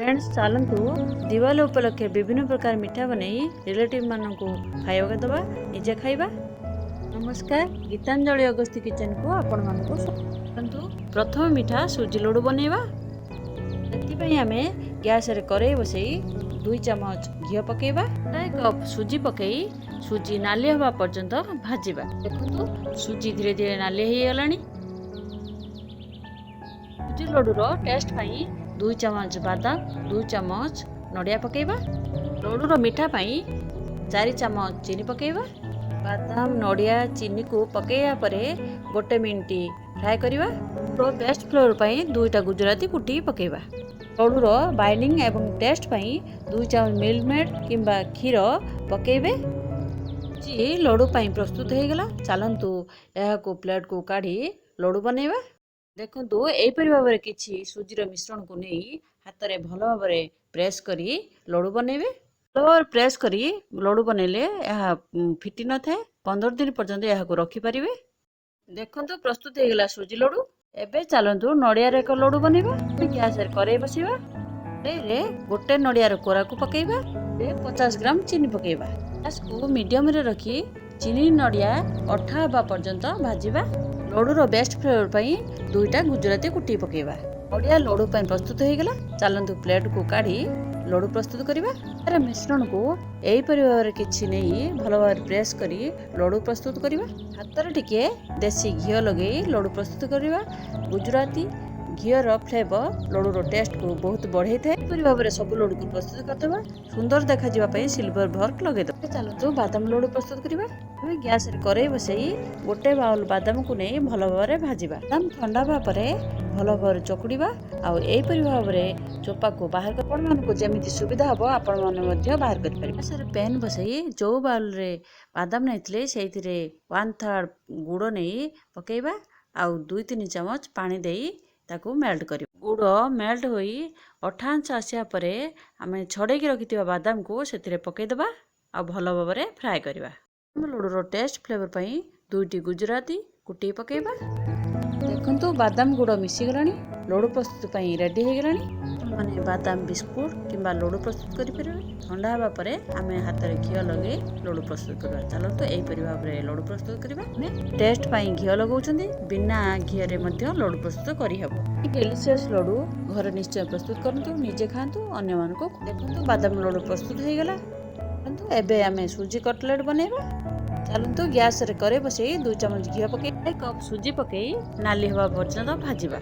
Friends चलतु दिवाली उपलक्षे विभिन्न प्रकार मिठा बनई रिलेटिव मानक खाइबा दबा निजे खाइबा। नमस्कार, गीतांजलि अगस्ती किचन को आपण मानक चलतु प्रथम मिठा सुजी लड्डू बनैबा। एथिपाई आमे गैस रे करेई बसई 2 चम्मच घी पकेबा। 1 कप सुजी पकई सुजी नाली हवा पर्यंत भाजिबा। देखंतु सुजी धीरे धीरे नाली हे गलानी। सुजी लड्डू रो टेस्ट पाई 2 चम्मच बादाम 2 चम्मच नड़िया पकेबा। लड्डू रो मीठा पाई 4 चम्मच चीनी पकेबा। बादाम नड़िया चीनी को पकेया परे 1 मिनिट फ्राई करिबा। तो बेस्ट फ्लेवर पाई 2टा गुजराती कुटी पकेबा। लड्डू रो बाइंडिंग एवं टेस्ट पाई 2 चम्मच मिल्क मेड किंबा क्षीर पकेबे। जी लड्डू पाई प्रस्तुत हो गला। चलंतु यह को प्लेट को काढ़ी लड्डू बनैबा। देखंतु एपरि भाबरे किछि सुजीर मिश्रण को नहीं हाथ रे भलो भाबरे प्रेस करी लड्डू बनैबे। भलो भाबरे प्रेस करी लड्डू बनैले यह फिटी न थाए। 15 दिन पर्यंत यह को रखि परिबे। देखंतु प्रस्तुत हो गला सुजी लड्डू। एबे चलंतु नड़िया रे एक लड्डू बनैबा। गैस रे करेई बसिबा। रे गोटे नड़िया रो कोरा को पकेइबा। 50 ग्राम चीनी पकेइबा। गैस को मीडियम रे रखी चीनी नड़िया अठा हबा पर्यंत भाजिबा। लड्डू रो बेस्ट फ्लेवर पाई 2टा गुजराती कुटी पकेबा। नड़िया लड्डू पाई प्रस्तुत हो गला। चलंतु प्लेट को काढ़ी लड्डू प्रस्तुत करिबा। तार मिश्रण को एई परिवार किछि नै भलो भाबरे प्रेस करी लड्डू प्रस्तुत करिबा। हाथ रे टिके देसी घी लगेई लड्डू प्रस्तुत करिबा। गुजराती घी रो फ्लेवर लड्डू रो टेस्ट को बहुत बढ़ाई थाए। एपरि भाबरे सब लड्डू को प्रस्तुत करदबा। सुंदर देखा जिबा पई सिल्वर वर्क लगे दबा। चलंतु बादाम लड्डू प्रस्तुत करिबा। हमें गैस रे करेई बसई गोटे बाउल बादाम को नहीं भलो भाबरे भाजिबा। बादाम ठंडा बा परे भलो भाबरे चकुड़ीबा। आ एपरि भाबरे चोपा को बाहर कर आपण मान को जेमिति सुविधा हबो आपण माने मध्य बाहर कर परिबा। सर पैन बसई जो बाउल रे बादाम नैथिले सेहिथिरे 1/3 गुड़ नहीं पकेइबा। आ 2-3 चम्मच पानी देई ताकू मेल्ट करिबा। गुड़ मेल्ट होई अठा अंश आसिया परे आमे छड़े की रखिथिबा बादाम को सेतिरे पकेइ दबा। आ भलो भाबरे फ्राई करिबा। लड्डू रो टेस्ट फ्लेवर पाई 2टी गुजराती कुटी पकेइबा। देखंतु बादाम गुड़ मिसी गलानी। लड्डू प्रस्तुत पाई रेडी हो गलानी। माने बादाम बिस्कुट किंबा लड्डू प्रस्तुत करि परिबे। ठंडा हबा परे आमे हाथ रे घी लगे लड्डू प्रस्तुत करबा। चलतो एई परि भाबरे लड्डू प्रस्तुत करबा। ने टेस्ट पाई घी लगौछंदी बिना घी रे मध्ये लड्डू प्रस्तुत करि हबो। डिलीशियस लड्डू घर निश्चय प्रस्तुत करंतु निजे खांतु अन्य मान को। देखंतु बादाम लड्डू प्रस्तुत हो गला। चलंतु एबे आमे सुजी कटलेट बनेबा। चलंतु गैस रे करे बसई 2 चम्मच घी पके 1 कप सुजी पके नाली हवा पर्यंत भाजिबा।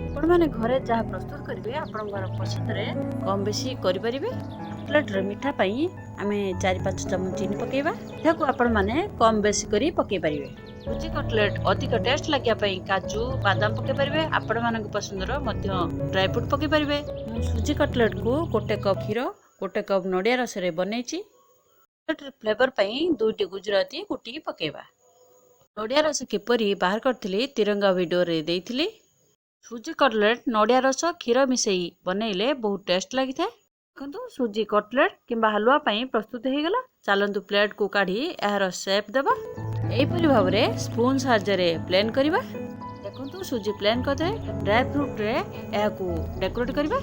आपण माने घरे जहा प्रस्तुत करिवे आपण घर पसंद रे कम बेसी करि परिबे। कटलेट रे मीठा पई आमे 4-5 चम्मच चीनी पकेबा। ताकू आपण माने कम बेसी करी पके परिबे। सुजी कटलेट अधिक टेस्ट लागिया पई काजू बादाम पके परिबे। आपण मानक पसंद रो मध्य ड्राई फ्रूट पके परिबे। सुजी कटलेट को 1 कप क्षीर 1 कप नड़िया रस रे बनेची। फ्लेवर पाई 2टी गुजराती कुटी पकेबा। नड़िया रस किपरि बाहर करथिली तिरंगा वीडियो रे देइथिली। सुजी कटलेट नड़िया रस क्षीर मिसई बनैले बहुत टेस्ट लागि थाए। देखंतु सुजी कटलेट किंबा हलवा पाई प्रस्तुत हो गला। चलंतु प्लेट को काढ़ी यार शेप देबा। एई परि भाबरे स्पून साहाय्य रे प्लेन करिबा। देखंतु सुजी प्लेन करदे ड्राई फ्रूट रे या को डेकोरेट करिबा।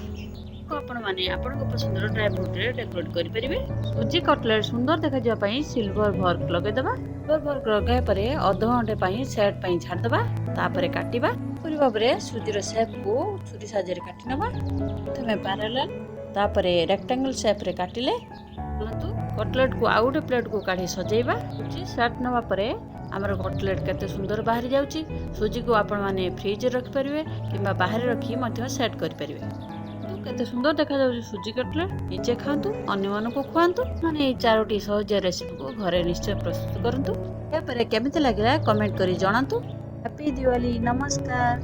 आपण माने आपण को पसंद रो ड्राई फ्रूट रे डेकोरेट करि परिबे। सुजी कटलेट सुंदर देखा जिया पई सिल्वर वर्क लगे दबा। सिल्वर वर्क लगाय परे आधा घंटे पई सेट पई छाड़ दबा। तापरे काटिबा। पूरी भाबरे सुजी रो शेप को छुरी साहाय्य रे काटि नबा। प्रथमे पैरेलल तापरे रेक्टेंगल शेप रे काटिले। चलंतु कटलेट को आउट प्लेट को काढी सजेइबा। सुजी सेट नबा परे हमर कटलेट केते सुंदर बाहर जाउची। सुजी को आपण माने फ्रिज रे रखि परिबे किंबा बाहर रखी मध्य सेट करि परिबे। केते सुंदर देखा जाउची सुजी कटलेट। निजे खांतु अन्य मान को खुआंतु। माने ए 4टी सहज रेसिपी को घरे निश्चय प्रस्तुत करंतु। ए परे केमिति लागिला कमेंट करी जणांतु। हैप्पी दिवाली। नमस्कार।